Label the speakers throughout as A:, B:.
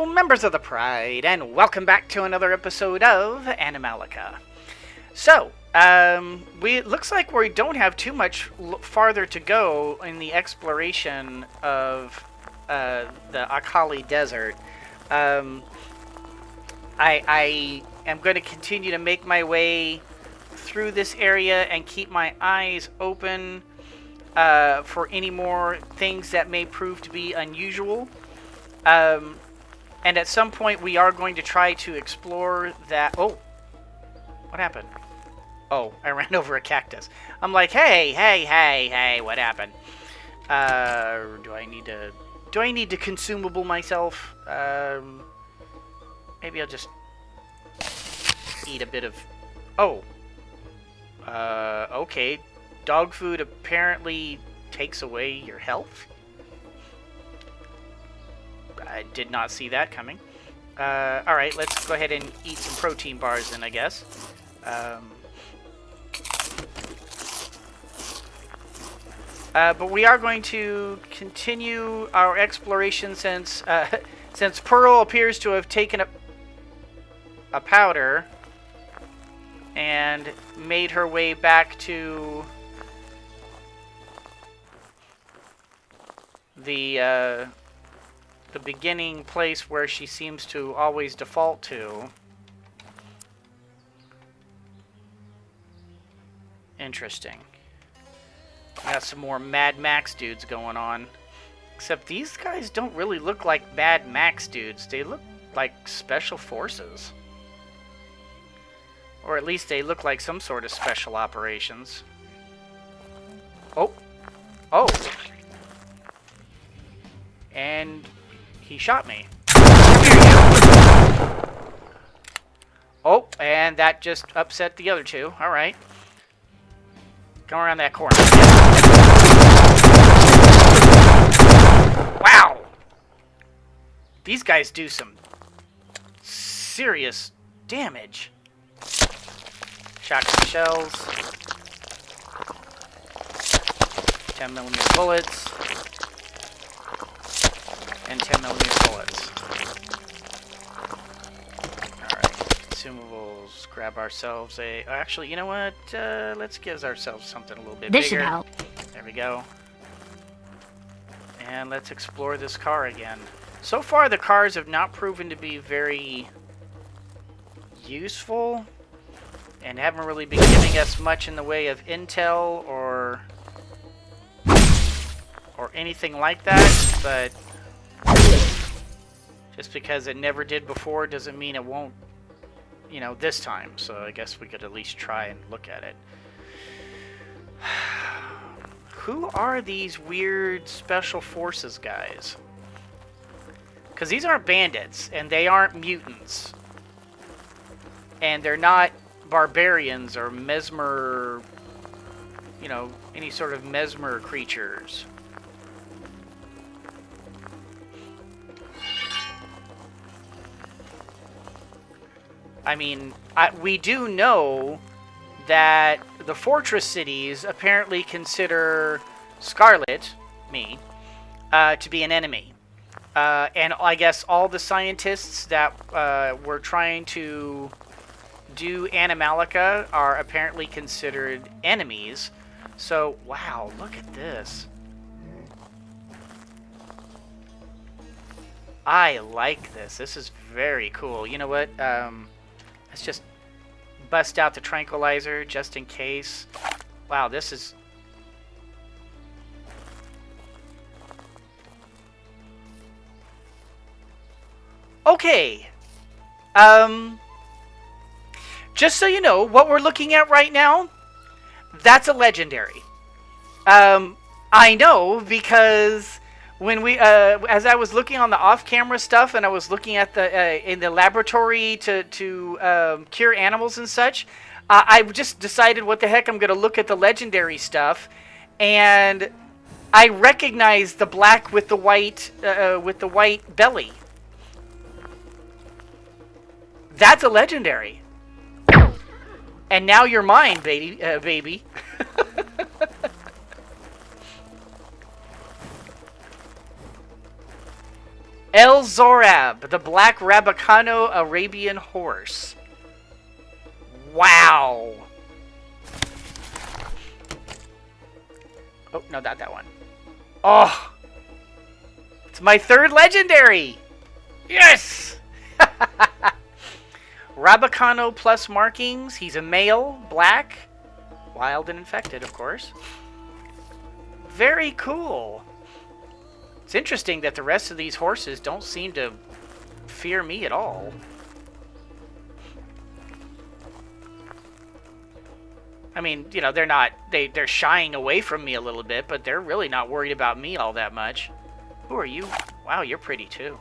A: Hello, members of the Pride, and welcome back to another episode of Animallica. So, it looks like we don't have too much farther to go in the exploration of the Akali Desert. I am going to continue to make my way through this area and keep my eyes open for any more things that may prove to be unusual. And at some point we are going to try to explore that. Oh, what happened? Oh, I ran over a cactus. I'm like, hey, what happened? Do I need to consumable myself? Maybe I'll just eat a bit of, okay. Dog food apparently takes away your health. I did not see that coming. Alright, let's go ahead and eat some protein bars then, I guess. But we are going to continue our exploration since Pearl appears to have taken a powder and made her way back to the beginning place where she seems to always default to. Interesting. Got some more Mad Max dudes going on. Except these guys don't really look like Mad Max dudes. They look like special forces. Or at least they look like some sort of special operations. Oh. And he shot me. Oh, and that just upset the other two. Alright. Come around that corner. Wow! These guys do some serious damage. Shotgun shells. 10mm bullets. And 10mm bullets. Alright, consumables. Grab ourselves a... actually, you know what? Let's give ourselves something a little bit bigger.
B: This should help.
A: There we go. And let's explore this car again. So far, the cars have not proven to be very useful. And haven't really been giving us much in the way of intel or anything like that, but just because it never did before doesn't mean it won't, this time. So I guess we could at least try and look at it. Who are these weird special forces guys? Because these aren't bandits, and they aren't mutants. And they're not barbarians or mesmer, any sort of mesmer creatures. I mean, we do know that the fortress cities apparently consider Scarlet, me, to be an enemy. And I guess all the scientists that were trying to do Animallica are apparently considered enemies. So, wow, look at this. I like this. This is very cool. You know what? Let's just bust out the tranquilizer just in case. Wow, this is... Okay. Just so you know, what we're looking at right now, that's a legendary. I know because when we, as I was looking on the off-camera stuff and I was looking at the in the laboratory to cure animals and such, I just decided, what the heck, I'm gonna look at the legendary stuff, and I recognized the black with the white belly. That's a legendary. And now you're mine, baby. El Zorab, the black Rabicano Arabian horse. Wow. Oh, no, not that one. Oh, it's my third legendary. Yes. Rabicano plus markings. He's a male, black, wild and infected, of course. Very cool. It's interesting that the rest of these horses don't seem to fear me at all. I mean, you know, they're not, they're shying away from me a little bit, but they're really not worried about me all that much. Who are you? Wow, you're pretty too.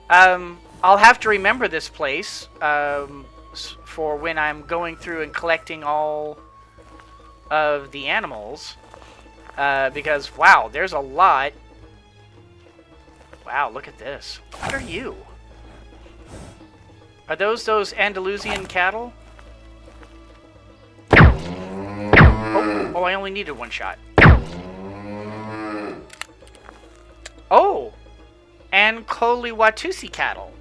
A: I'll have to remember this place for when I'm going through and collecting all of the animals. Because, wow, there's a lot. Wow, look at this. What are you? Are those Andalusian cattle? Oh, I only needed one shot. Oh! Ancole Watusi cattle.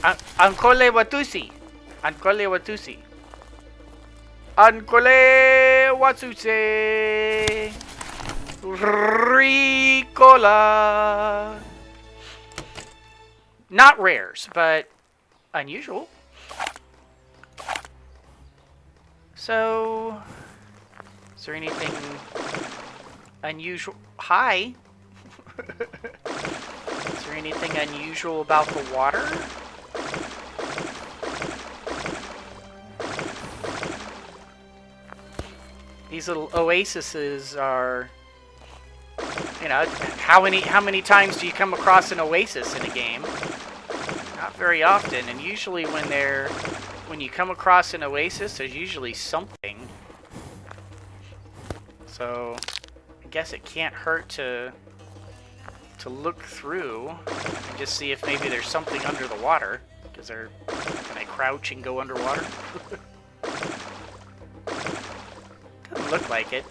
A: Ancole Watusi. Ancole Watusi. Ancole Watusi. Ricola. Not rares, but unusual. So, is there anything unusual? Hi. Is there anything unusual about the water? These little oases are, you know, how many times do you come across an oasis in a game? Not very often, and usually when you come across an oasis, there's usually something. So, I guess it can't hurt to look through and just see if maybe there's something under the water. Can I crouch and go underwater? Doesn't look like it.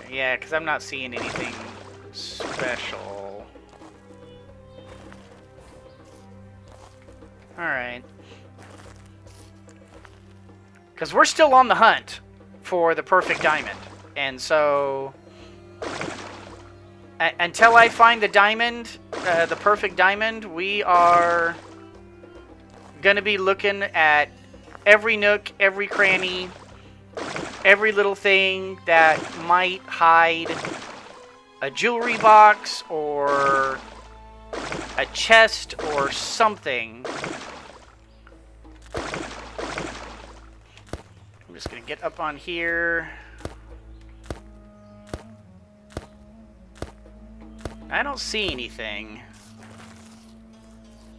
A: Yeah, because I'm not seeing anything special. Alright. Because we're still on the hunt for the perfect diamond. And so, until I find the diamond, the perfect diamond, we are going to be looking at every nook, every cranny, every little thing that might hide a jewelry box or a chest or something. I'm just going to get up on here. I don't see anything.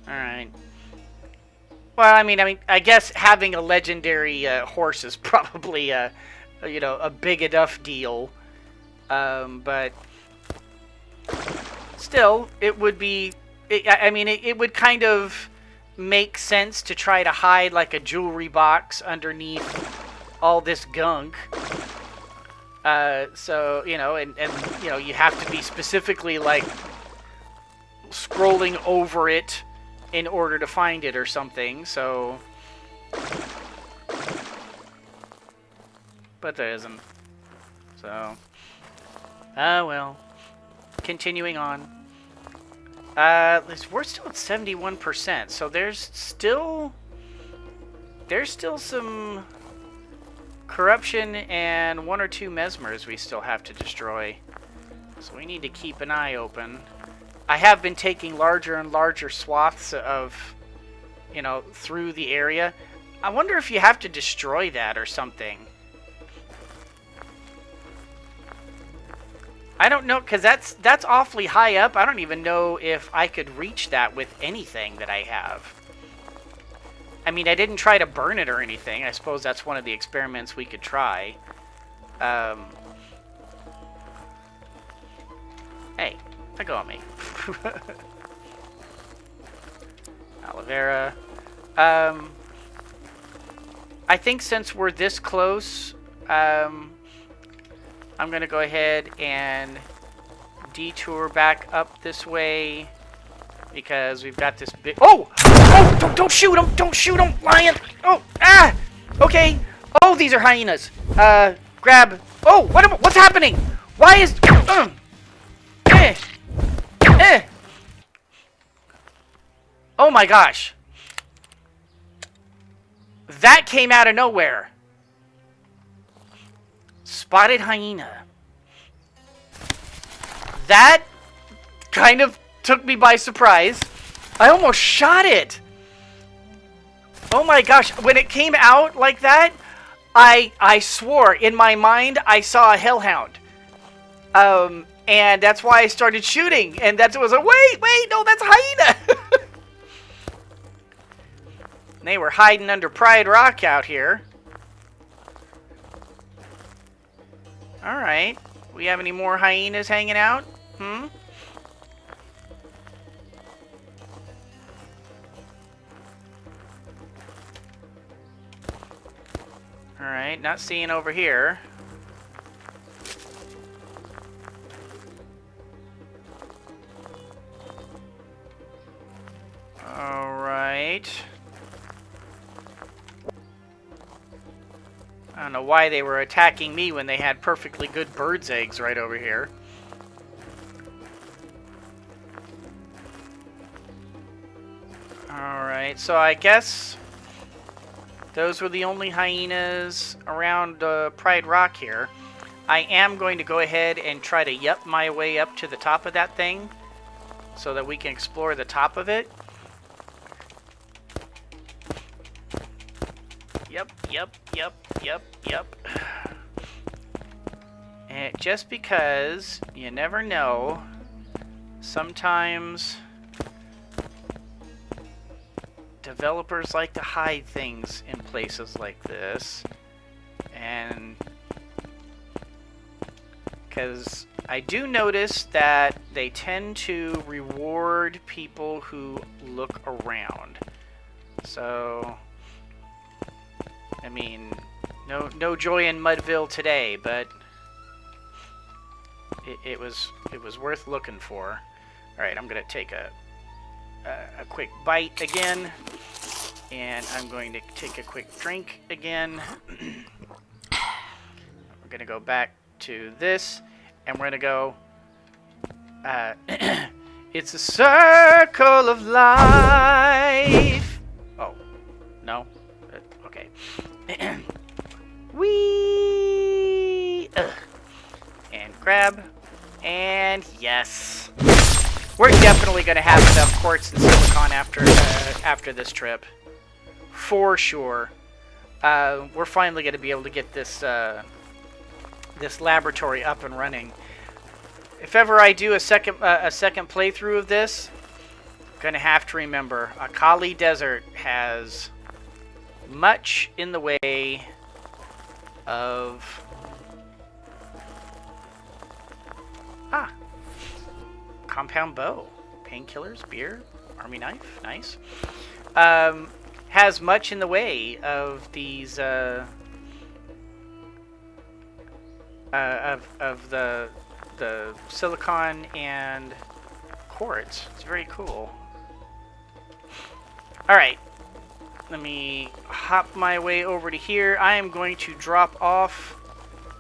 A: Alright. Well, I mean, I guess having a legendary horse is probably a big enough deal. But still, it would be. It would kind of make sense to try to hide like a jewelry box underneath all this gunk. So, you know, and you know, you have to be specifically like scrolling over it in order to find it or something, so. But there isn't. So. Well. Continuing on. We're still at 71%, so there's still some corruption and 1 or 2 mesmers we still have to destroy. So we need to keep an eye open. I have been taking larger and larger swaths of, you know, through the area. I wonder if you have to destroy that or something. I don't know, because that's awfully high up. I don't even know if I could reach that with anything that I have. I mean, I didn't try to burn it or anything. I suppose that's one of the experiments we could try. Hey, let go of me. Aloe vera. I think since we're this close, I'm I'm going to go ahead and detour back up this way because we've got this big... Oh! Oh! Don't shoot him! Don't shoot him, lion! Oh! Ah! Okay. Oh, these are hyenas. Grab... Oh! What's happening? Why is... Oh my gosh. That came out of nowhere. Spotted hyena. That kind of took me by surprise. I almost shot it. Oh my gosh. When it came out like that, I swore in my mind I saw a hellhound. And that's why I started shooting. And that was like, wait, no, that's a hyena. They were hiding under Pride Rock out here. Alright. We have any more hyenas hanging out? Alright, not seeing over here. Alright. I don't know why they were attacking me when they had perfectly good bird's eggs right over here. Alright, so I guess those were the only hyenas around Pride Rock here. I am going to go ahead and try to yup my way up to the top of that thing so that we can explore the top of it. Yep. And just because you never know, sometimes developers like to hide things in places like this. And because I do notice that they tend to reward people who look around. So I mean, no joy in Mudville today, but it was worth looking for. All right, I'm gonna take a quick bite again, and I'm going to take a quick drink again. We're gonna go back to this, and we're gonna go. It's a circle of life. Oh, no. Okay. Wee! And grab. And yes. We're definitely going to have enough quartz and silicon after this trip. For sure. We're finally going to be able to get this this laboratory up and running. If ever I do a second playthrough of this, I'm going to have to remember Akali Desert has much in the way of compound bow, painkillers, beer, army knife, nice. Has much in the way of these of the silicon and quartz. It's very cool. All right. Let me hop my way over to here. I am going to drop off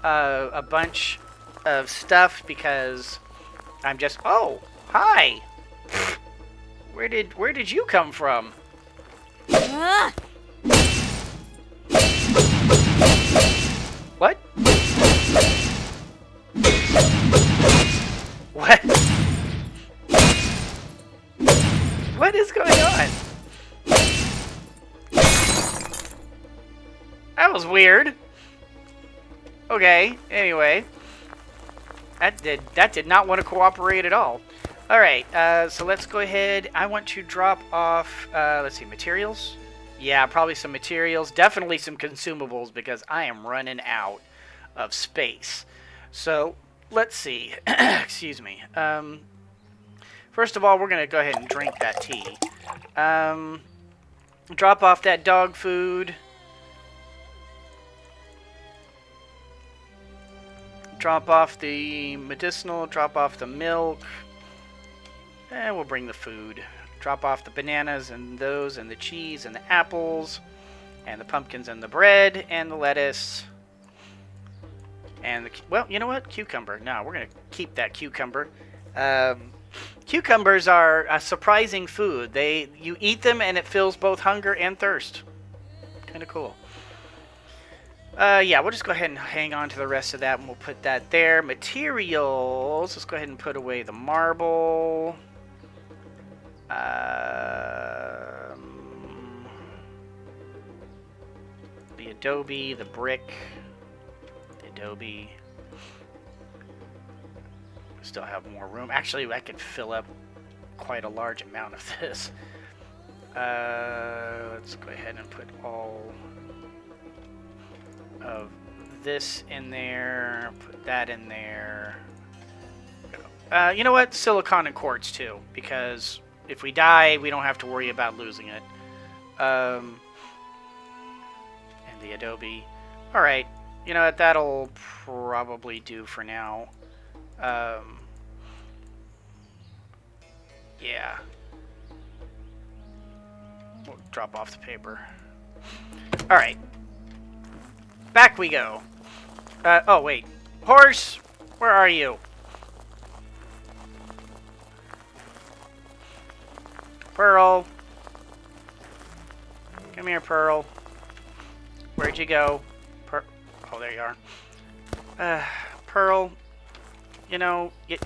A: a bunch of stuff because I'm just... Oh, hi! Where did you come from? What? What? What is going on? That was weird. Okay, anyway. That did not want to cooperate at all. Alright, so let's go ahead. I want to drop off, let's see, materials? Yeah, probably some materials. Definitely some consumables because I am running out of space. So, let's see. Excuse me. First of all, we're going to go ahead and drink that tea. Drop off that dog food. Drop off the medicinal, drop off the milk. And we'll bring the food. Drop off the bananas and those, and the cheese and the apples, and the pumpkins and the bread, and the lettuce. And, well, you know what? Cucumber. No, we're going to keep that cucumber. Cucumbers are a surprising food. You eat them and it fills both hunger and thirst. Kind of cool. Yeah, we'll just go ahead and hang on to the rest of that, and we'll put that there. Materials. Let's go ahead and put away the marble. The adobe, the brick. The adobe. Still have more room. Actually, I could fill up quite a large amount of this. Let's go ahead and put all of this in there. Put that in there. You know what? Silicon and quartz too, because if we die, we don't have to worry about losing it. And the adobe. All right. You know what? That'll probably do for now. Yeah. We'll drop off the paper. Alright. Back we go. Oh, wait. Horse! Where are you? Pearl. Come here, Pearl. Where'd you go? Oh, there you are. Pearl. You know, you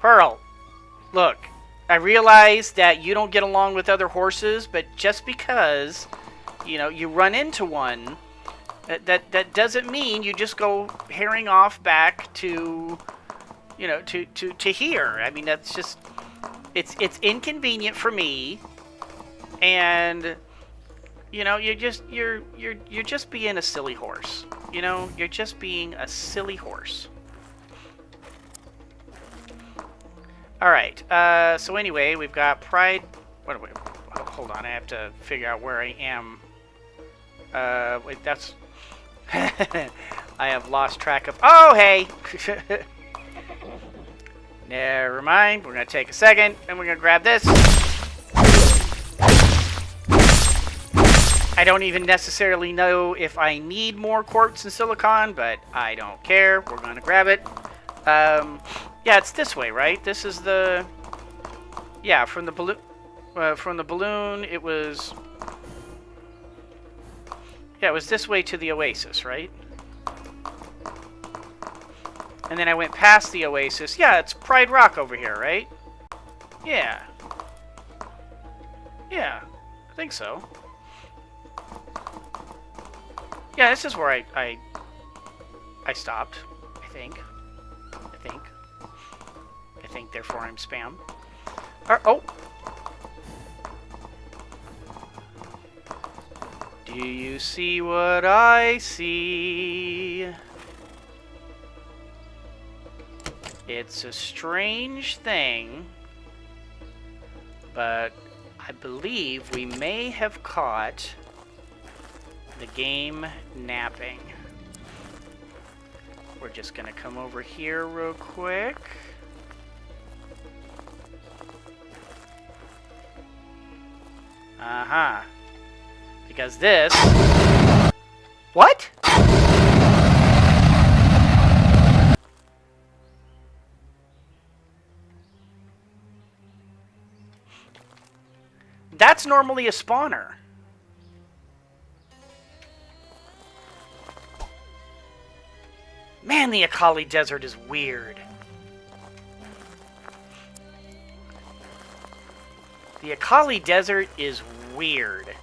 A: Pearl, look, I realize that you don't get along with other horses, but just because, you know, you run into one, that doesn't mean you just go herring off back to, you know, to here. I mean, that's just, it's inconvenient for me, and you know, you're just being a silly horse. You know, you're just being a silly horse. All right. So anyway, we've got pride. What? Wait, hold on. I have to figure out where I am. Wait, that's. I have lost track of. Oh, hey. Never mind. We're gonna take a second, and we're gonna grab this. I don't even necessarily know if I need more quartz and silicon, but I don't care. We're going to grab it. Yeah, it's this way, right? This is the... Yeah, from the balloon, it was... Yeah, it was this way to the oasis, right? And then I went past the oasis. Yeah, it's Pride Rock over here, right? Yeah. Yeah, I think so. Yeah, this is where I stopped, I think. Therefore I'm spam. Oh! Do you see what I see? It's a strange thing, but I believe we may have caught the game napping. We're just gonna come over here real quick. Uh-huh. Because this... What? That's normally a spawner. Man, the Akali Desert is weird. The Akali Desert is weird.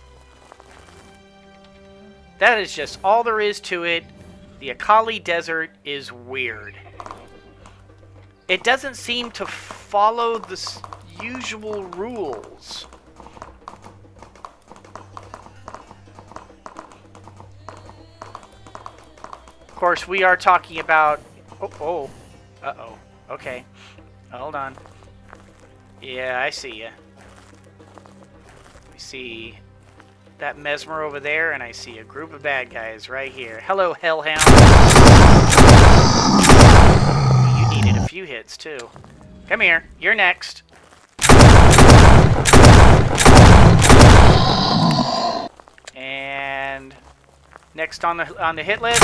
A: That is just all there is to it. The Akali Desert is weird. It doesn't seem to follow the usual rules. Of course, we are talking about... Oh. Uh-oh. Okay. Hold on. Yeah, I see ya. Let me see. that Mesmer over there, and I see a group of bad guys right here. Hello, Hellhound. You needed a few hits, too. Come here. You're next. And next on the hit list.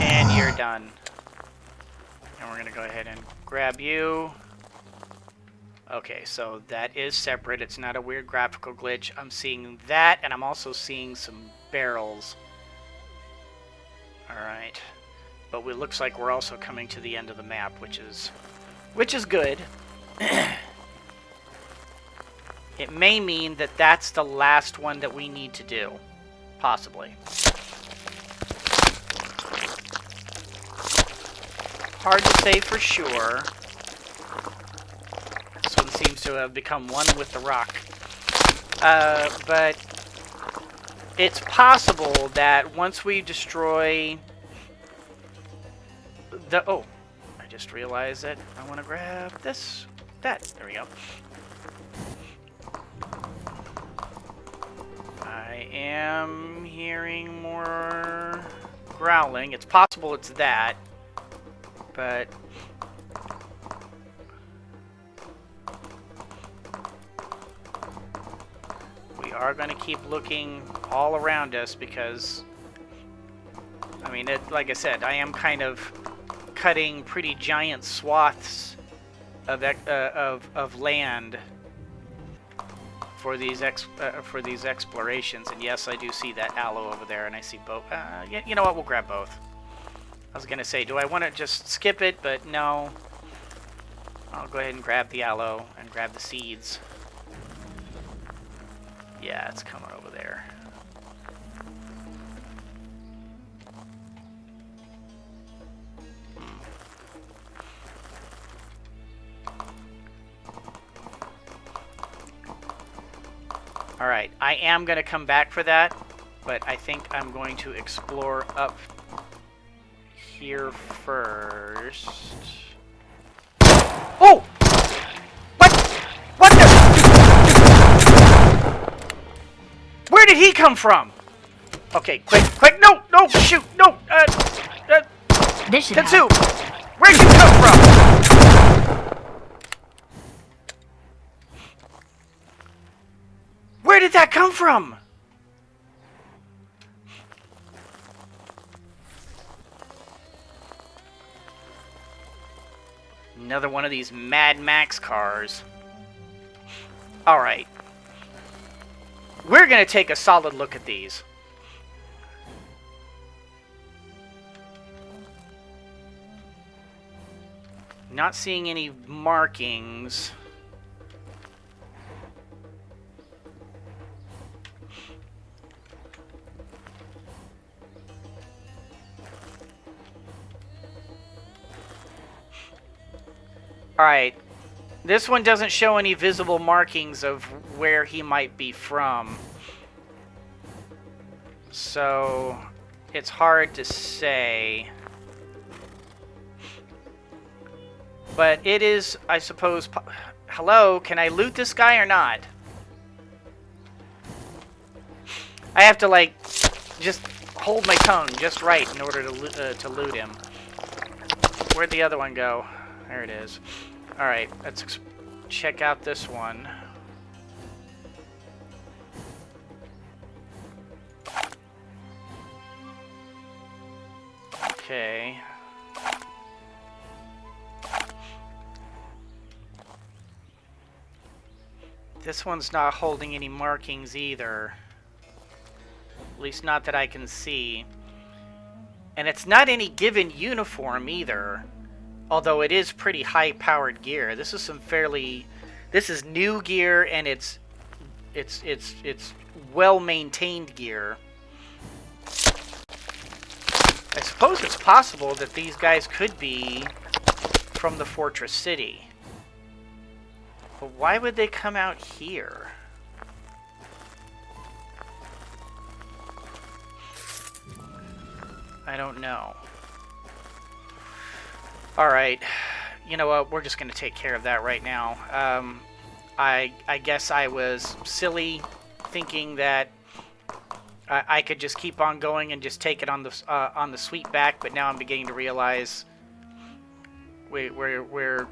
A: And you're done. And we're going to go ahead and grab you. Okay, so that is separate. It's not a weird graphical glitch. I'm seeing that, and I'm also seeing some barrels. Alright. But it looks like we're also coming to the end of the map, which is good. It may mean that that's the last one that we need to do. Possibly. Hard to say for sure. This one seems to have become one with the rock. But it's possible that once we destroy the... Oh, I just realized that I want to grab this. There we go. I am hearing more growling. It's possible it's that, but we are going to keep looking all around us because, I mean, like I said, I am kind of cutting pretty giant swaths of land for these explorations, and yes, I do see that aloe over there, and I see both. You know what? We'll grab both. I was gonna say, do I want to just skip it? But no. I'll go ahead and grab the aloe and grab the seeds. Yeah, it's coming over there. Alright, I am going to come back for that, but I think I'm going to explore up here first. Oh! What? What the? Where did he come from? Okay, quick, no, shoot, no,
B: this should
A: Katsu, where'd you come from? Where did that come from? Another one of these Mad Max cars. Alright. We're going to take a solid look at these. Not seeing any markings. Alright, this one doesn't show any visible markings of where he might be from. So, it's hard to say. But it is, I suppose... Hello, can I loot this guy or not? I have to, like, just hold my tongue just right in order to loot him. Where'd the other one go? There it is. Alright, let's check out this one. Okay. This one's not holding any markings either. At least not that I can see. And it's not any given uniform either. Although it is pretty high-powered gear. This is some fairly... This is new gear, and it's well-maintained gear. I suppose it's possible that these guys could be from the Fortress City. But why would they come out here? I don't know. Alright, you know what, we're just going to take care of that right now. I guess I was silly thinking that I could just keep on going and just take it on the sweep back, but now I'm beginning to realize we're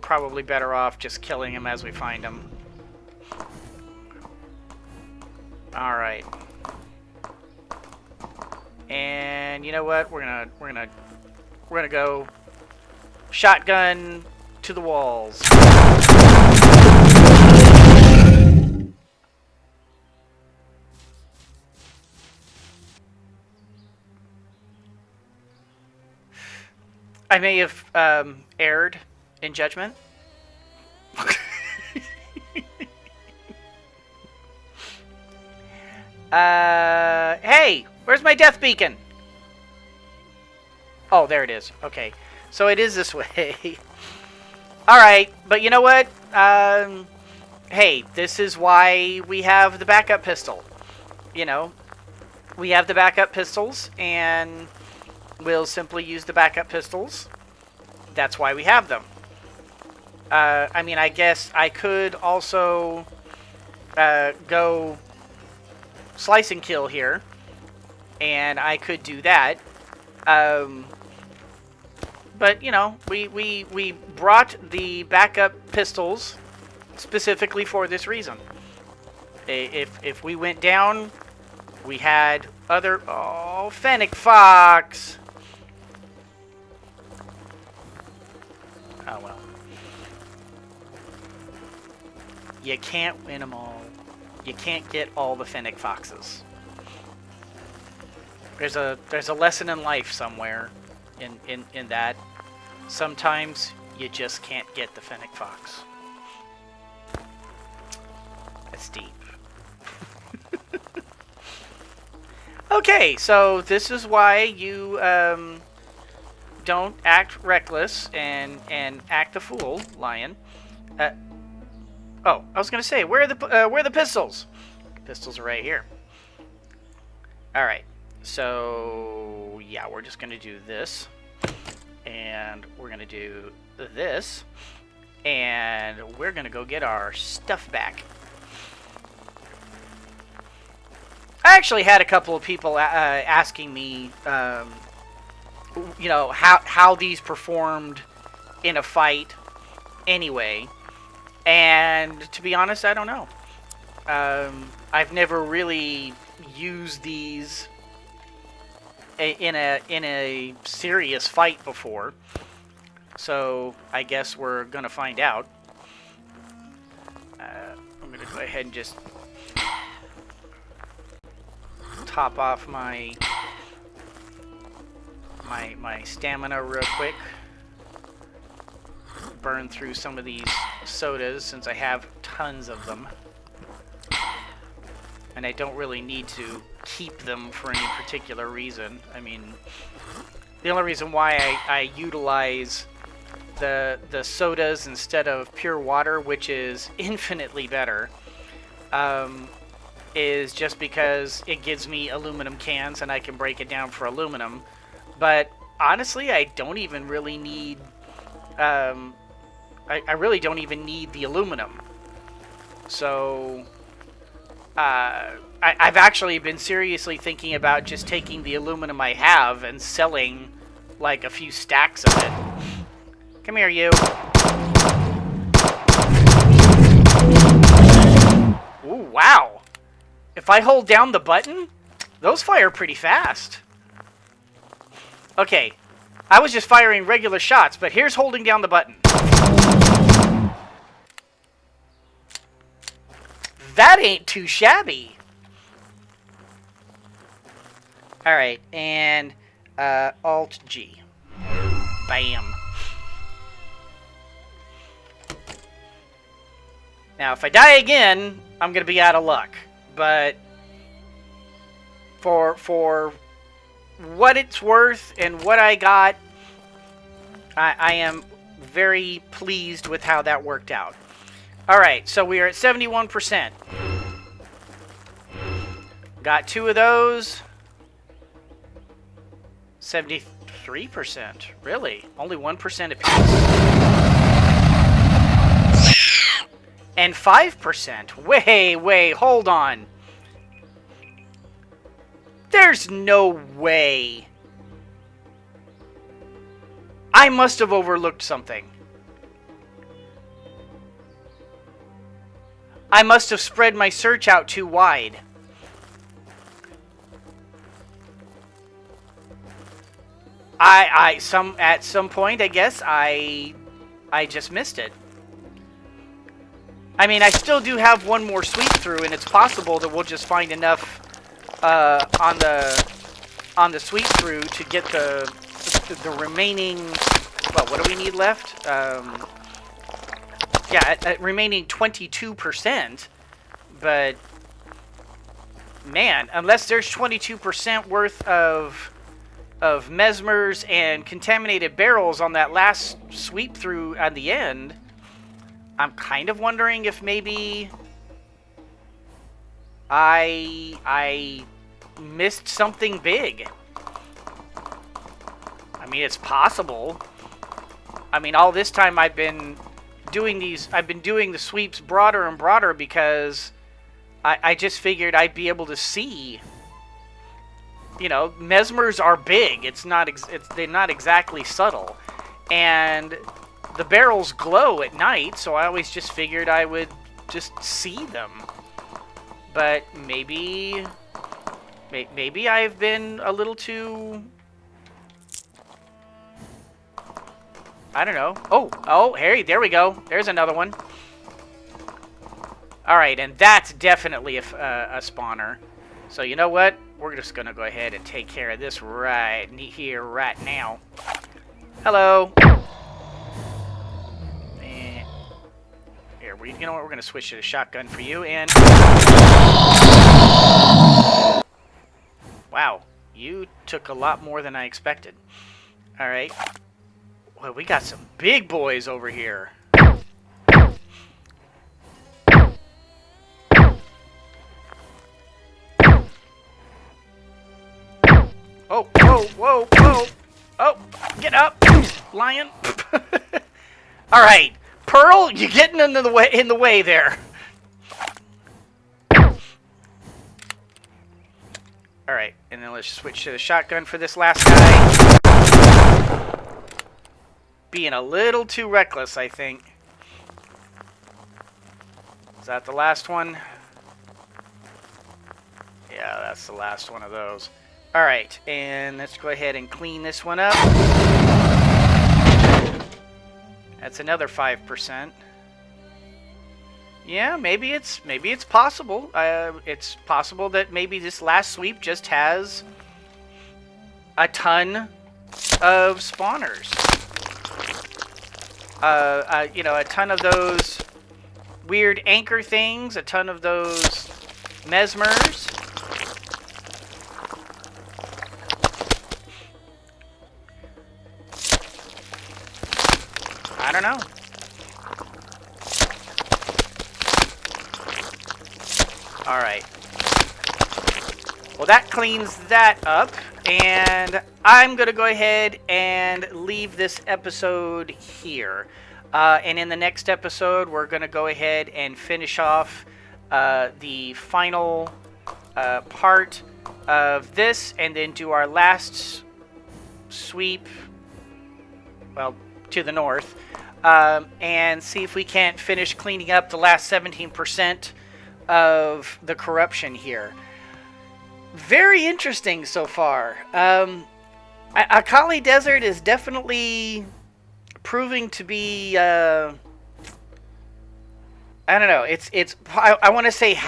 A: probably better off just killing him as we find him. All right. And you know what? We're gonna go shotgun to the walls. I may have erred in judgment. Hey, where's my death beacon? Oh, there it is. Okay, so it is this way. All right, but you know what? Hey, this is why we have the backup pistol. You know, we have the backup pistols, and we'll simply use the backup pistols. That's why we have them. I mean, I guess I could also go slice and kill here, and I could do that. But, you know, we brought the backup pistols specifically for this reason. If we went down, we had other... Oh, Fennec Fox! Oh, well. You can't win them all. You can't get all the Fennec Foxes. There's a lesson in life somewhere in that. Sometimes you just can't get the Fennec Fox. That's deep. Okay, so this is why you don't act reckless and act a fool, Lion. Oh, I was gonna say, where are the pistols? Pistols are right here. All right, so yeah, we're just gonna do this, and we're gonna do this, and we're gonna go get our stuff back. I actually had a couple of people asking me, you know, how these performed in a fight anyway. And to be honest, I don't know. I've never really used these in a serious fight before. So I guess we're gonna find out. I'm gonna go ahead and just top off my stamina real quick. Burn through some of these sodas since I have tons of them. And I don't really need to keep them for any particular reason. I mean, the only reason why I utilize the sodas instead of pure water, which is infinitely better, is just because it gives me aluminum cans and I can break it down for aluminum. But honestly, I don't even really need... I really don't even need the aluminum. So, I've actually been seriously thinking about just taking the aluminum I have and selling, like, a few stacks of it. Come here, you. Ooh, wow. If I hold down the button, those fire pretty fast. Okay, I was just firing regular shots, but here's holding down the button. That ain't too shabby. Alright, and Alt-G. Bam. Now, if I die again, I'm going to be out of luck. But for what it's worth and what I got, I am very pleased with how that worked out. Alright, so we are at 71%. Got 2 of those. 73%. Really? Only 1% apiece. and 5%. Wait, hold on. There's no way. I must have overlooked something. I must have spread my search out too wide. At some point, I guess I just missed it. I mean, I still do have one more sweep through, and it's possible that we'll just find enough on the sweep through to get the remaining. Well, what do we need left? Yeah, remaining 22%. But man, unless there's 22% worth of mesmers and contaminated barrels on that last sweep through at the end, I'm kind of wondering if maybe I missed something big. I mean, it's possible. I mean, all this time I've been doing the sweeps broader and broader because I just figured I'd be able to see. You know, mesmers are big. They're not exactly subtle, and the barrels glow at night. So I always just figured I would just see them. But maybe I've been a little too. I don't know. Oh, Harry, there we go. There's another one. All right, and that's definitely a spawner. So you know what? We're just gonna go ahead and take care of this right here, right now. Hello. And here, you know what? We're gonna switch to the shotgun for you. And wow, you took a lot more than I expected. All right. Well, we got some big boys over here. Oh, whoa. Oh, get up, lion. All right, Pearl, you're getting in the way there. All right, and then let's switch to the shotgun for this last guy. Being a little too reckless, I think. Is that the last one? Yeah, that's the last one of those. All right, and let's go ahead and clean this one up. That's another 5%. Yeah, maybe it's possible. It's possible that maybe this last sweep just has a ton of spawners. You know, a ton of those weird anchor things, a ton of those mesmers. I don't know. All right. Well, that cleans that up, and I'm going to go ahead and leave this episode here. And in the next episode, we're going to go ahead and finish off the final part of this, and then do our last sweep, well, to the north, and see if we can't finish cleaning up the last 17% of the corruption here. Very interesting so far. Akali Desert is definitely proving to be I don't know, I want to say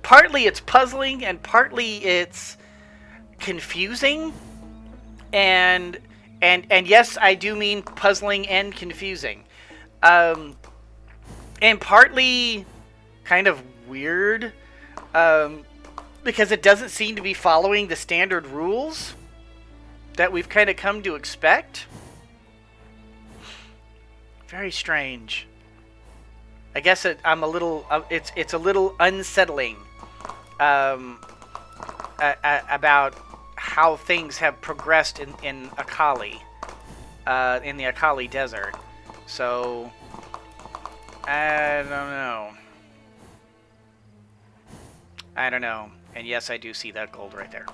A: partly it's puzzling and partly it's confusing, and yes, I do mean puzzling and confusing, and partly kind of weird, because it doesn't seem to be following the standard rules that we've kind of come to expect. Very strange. I guess I'm a little. It's a little unsettling about how things have progressed in Akali, in the Akali Desert. So I don't know. I don't know. And yes, I do see that gold right there.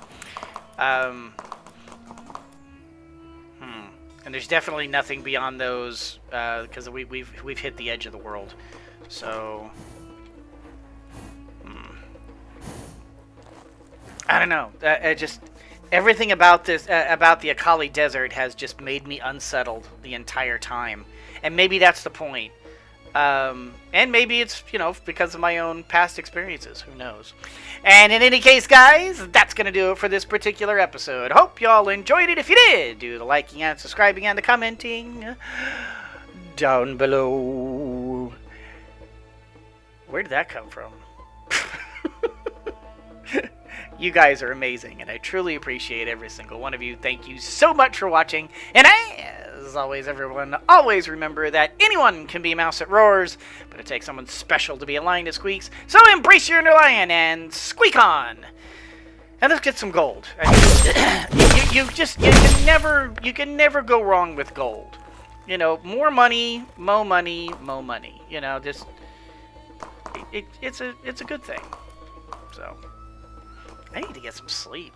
A: And there's definitely nothing beyond those, because we've hit the edge of the world. So, I don't know. Just everything about this, about the Akali Desert, has just made me unsettled the entire time. And maybe that's the point. And maybe it's, because of my own past experiences. Who knows? And in any case, guys, that's going to do it for this particular episode. Hope y'all enjoyed it. If you did, do the liking and subscribing and the commenting down below. Where did that come from? You guys are amazing, and I truly appreciate every single one of you. Thank you so much for watching. And as always, everyone, always remember that anyone can be a mouse that roars, but it takes someone special to be a lion that squeaks. So embrace your inner lion and squeak on. And let's get some gold. You can never go wrong with gold. More money, mo money, mo money. Just it's a good thing. So I need to get some sleep.